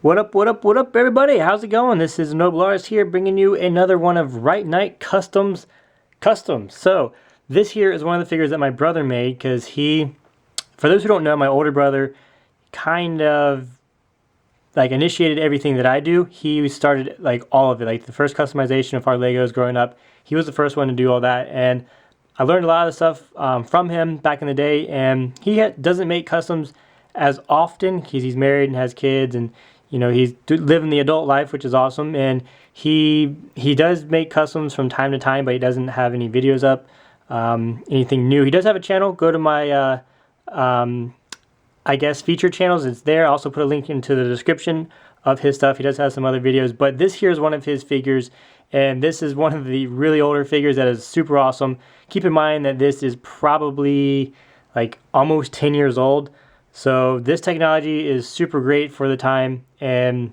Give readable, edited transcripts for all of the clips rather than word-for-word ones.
What up, what up, what up, everybody? How's it going? This is Noble Artist here, bringing you another one of RightKnightCustoms customs. So, this here is one of the figures that my brother made, because for those who don't know, my older brother kind of like initiated everything that I do. He started like all of it, like the first customization of our Legos growing up. He was the first one to do all that, and I learned a lot of the stuff from him back in the day. And he doesn't make customs as often because he's married and has kids, and you know, he's living the adult life, which is awesome. And he does make customs from time to time, but he doesn't have any videos up, anything new. He does have a channel. Go to my I guess featured channels. It's there. I'll also put a link into the description of his stuff. He does have some other videos, but this here is one of his figures, and this is one of the really older figures that is super awesome. Keep in mind that this is probably like almost 10 years old. So this technology is super great for the time, and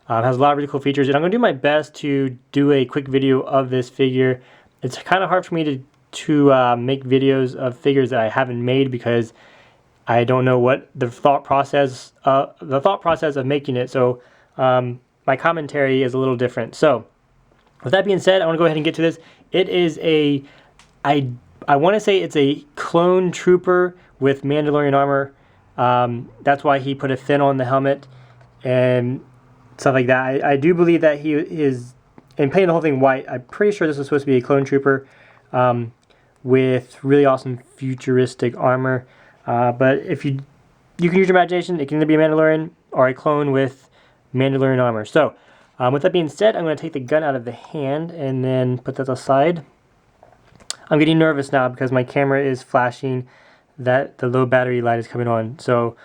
has a lot of really cool features. And I'm going to do my best to do a quick video of this figure. It's kind of hard for me to make videos of figures that I haven't made, because I don't know what the thought process of making it. So my commentary is a little different. So with that being said, I want to go ahead and get to this. It is I want to say it's a clone trooper with Mandalorian armor. That's why he put a fin on the helmet and stuff like that. I do believe that he is, and painting the whole thing white, I'm pretty sure this was supposed to be a clone trooper with really awesome futuristic armor. But if you can use your imagination, it can either be a Mandalorian or a clone with Mandalorian armor. So with that being said, I'm going to take the gun out of the hand and then put that aside. I'm getting nervous now because my camera is flashing that the low battery light is coming on. So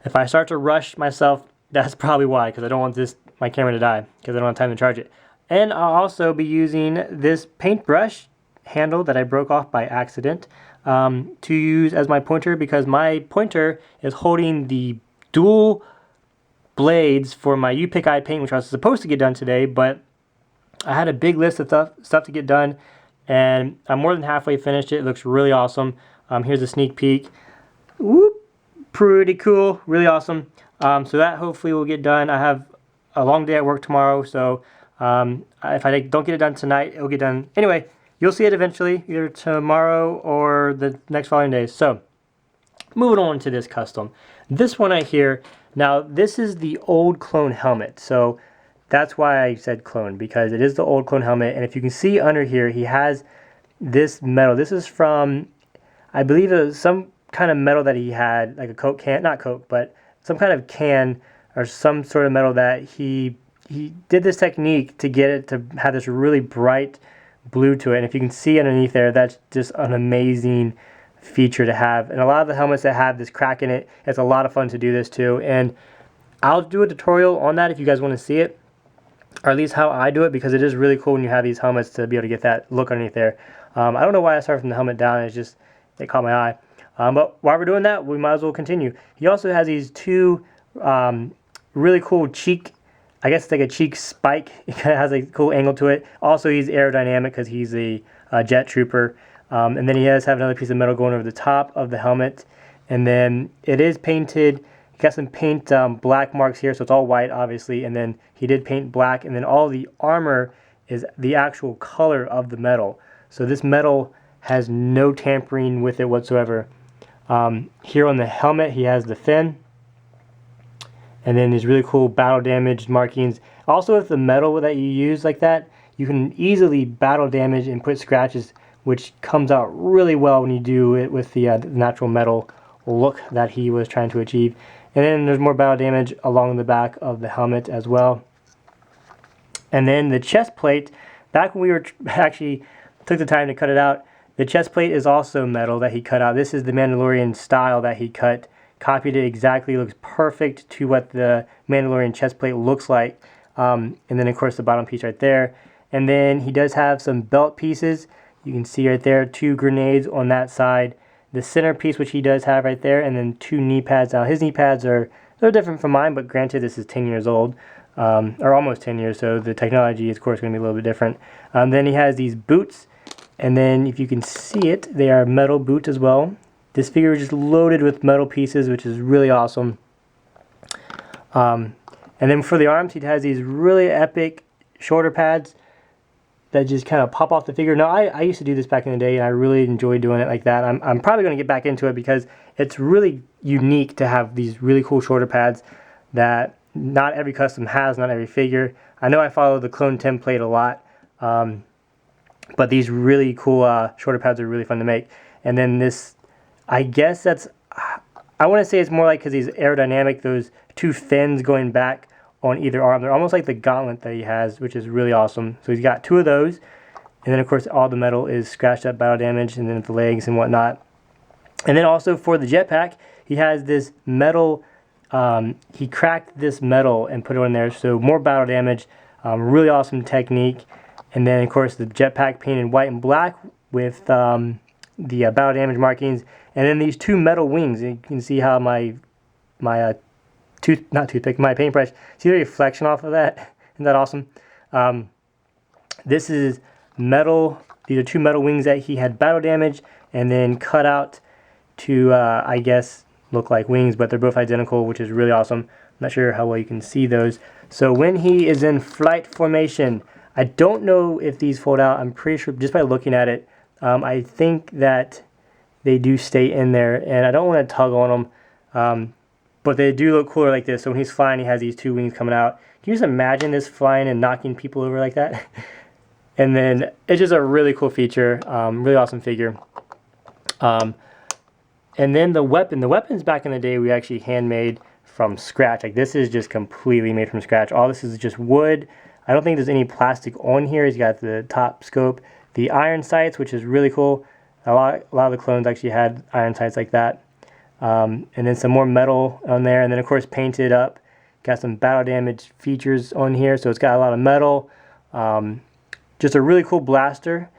if I start to rush myself, that's probably why, because I don't want my camera to die, because I don't have time to charge it. And I'll also be using this paintbrush handle that I broke off by accident to use as my pointer, because my pointer is holding the dual blades for my You Pick eye paint, which I was supposed to get done today, but I had a big list of stuff to get done, and I'm more than halfway finished. It looks really awesome. Here's a sneak peek. Whoop, pretty cool, really awesome. So that hopefully will get done. I have a long day at work tomorrow, so if I don't get it done tonight, it'll get done. Anyway, you'll see it eventually, either tomorrow or the next following days. So moving on to this custom. This one right here, now this is the old clone helmet. So that's why I said clone, because it is the old clone helmet. And if you can see under here, he has this metal. This is from, I believe it was some kind of metal that he had, like a Coke can, not Coke, but some kind of can or some sort of metal that he did this technique to get it to have this really bright blue to it. And if you can see underneath there, that's just an amazing feature to have. And a lot of the helmets that have this crack in it, it's a lot of fun to do this too. And I'll do a tutorial on that if you guys want to see it, or at least how I do it, because it is really cool when you have these helmets to be able to get that look underneath there. I don't know why I started from the helmet down. It's just, it caught my eye. But while we're doing that, we might as well continue. He also has these two really cool cheek, I guess it's like a cheek spike. It kind of has a cool angle to it. Also, he's aerodynamic because he's a jet trooper. And then he does have another piece of metal going over the top of the helmet. And then it is painted. He got some paint black marks here, so it's all white, obviously. And then he did paint black. And then all the armor is the actual color of the metal. So this metal has no tampering with it whatsoever. Here on the helmet, he has the fin. And then these really cool battle damage markings. Also, with the metal that you use like that, you can easily battle damage and put scratches, which comes out really well when you do it with the natural metal look that he was trying to achieve. And then there's more battle damage along the back of the helmet as well. And then the chest plate, back when we were actually took the time to cut it out, the chest plate is also metal that he cut out. This is the Mandalorian style that he cut. Copied it exactly, looks perfect to what the Mandalorian chest plate looks like. And then of course the bottom piece right there. And then he does have some belt pieces. You can see right there, 2 grenades on that side. The center piece, which he does have right there, and then 2 knee pads. Now his knee pads they're different from mine, but granted this is 10 years old, or almost 10 years, so the technology is of course going to be a little bit different. Then he has these boots, and then if you can see it, they are metal boots as well. This figure is just loaded with metal pieces, which is really awesome. And then for the arms, he has these really epic shoulder pads that just kind of pop off the figure. Now, I used to do this back in the day, and I really enjoyed doing it like that. I'm probably going to get back into it because it's really unique to have these really cool shoulder pads that not every custom has, not every figure. I know I follow the clone template a lot, but these really cool shoulder pads are really fun to make. And then this, I guess that's, I want to say it's more like because he's aerodynamic, those two fins going back on either arm. They're almost like the gauntlet that he has, which is really awesome. So he's got 2 of those. And then, of course, all the metal is scratched up, battle damage, and then the legs and whatnot. And then also for the jetpack, he has this metal, he cracked this metal and put it on there. So more battle damage, really awesome technique. And then, of course, the jetpack painted white and black with the battle damage markings. And then these 2 metal wings. You can see how my my paintbrush, see the reflection off of that? Isn't that awesome? This is metal. These are 2 metal wings that he had battle damage and then cut out to, I guess, look like wings, but they're both identical, which is really awesome. I'm not sure how well you can see those. So when he is in flight formation, I don't know if these fold out. I'm pretty sure just by looking at it, I think that they do stay in there, and I don't want to tug on them. But they do look cooler like this. So when he's flying, he has these 2 wings coming out. Can you just imagine this flying and knocking people over like that? And then it's just a really cool feature. Really awesome figure. And then the weapon. The weapons back in the day we actually handmade from scratch. Like this is just completely made from scratch. All this is just wood. I don't think there's any plastic on here. He's got the top scope. The iron sights, which is really cool. A lot of the clones actually had iron sights like that. And then some more metal on there, and then of course painted up. Got some battle damage features on here, so it's got a lot of metal. Just a really cool blaster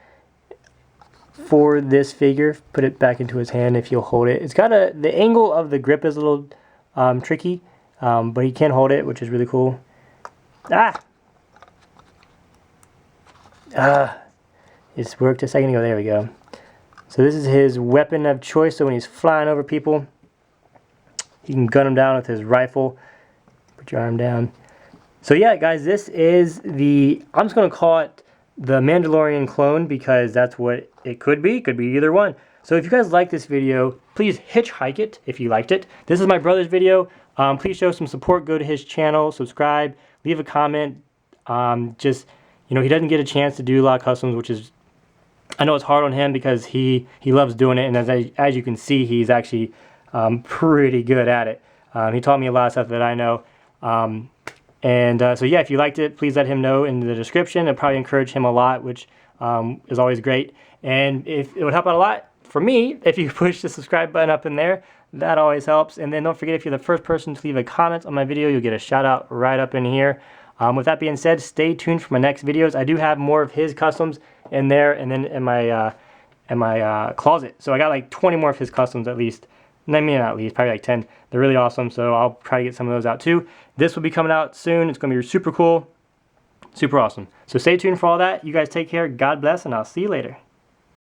for this figure. Put it back into his hand if you'll hold it. It's got the angle of the grip is a little tricky, but he can hold it, which is really cool. It's worked a second ago. There we go. So this is his weapon of choice. So when he's flying over people, he can gun them down with his rifle. Put your arm down. So yeah, guys, this is the, I'm just going to call it the Mandalorian clone because that's what it could be. It could be either one. So if you guys like this video, please hitchhike it if you liked it. This is my brother's video. Please show some support. Go to his channel, subscribe, leave a comment. Just, you know, he doesn't get a chance to do a lot of customs, which is, I know it's hard on him because he loves doing it, and as you can see, he's actually pretty good at it. He taught me a lot of stuff that I know. So yeah, if you liked it, please let him know in the description. It'll probably encourage him a lot, which is always great. And if it would help out a lot for me if you push the subscribe button up in there. That always helps. And then don't forget, if you're the first person to leave a comment on my video, you'll get a shout out right up in here. With that being said, stay tuned for my next videos. I do have more of his customs in there, and then in my closet. So I got like 20 more of his customs at least. Maybe not at least, probably like 10. They're really awesome, so I'll try to get some of those out too. This will be coming out soon. It's going to be super cool, super awesome. So stay tuned for all that. You guys take care. God bless, and I'll see you later.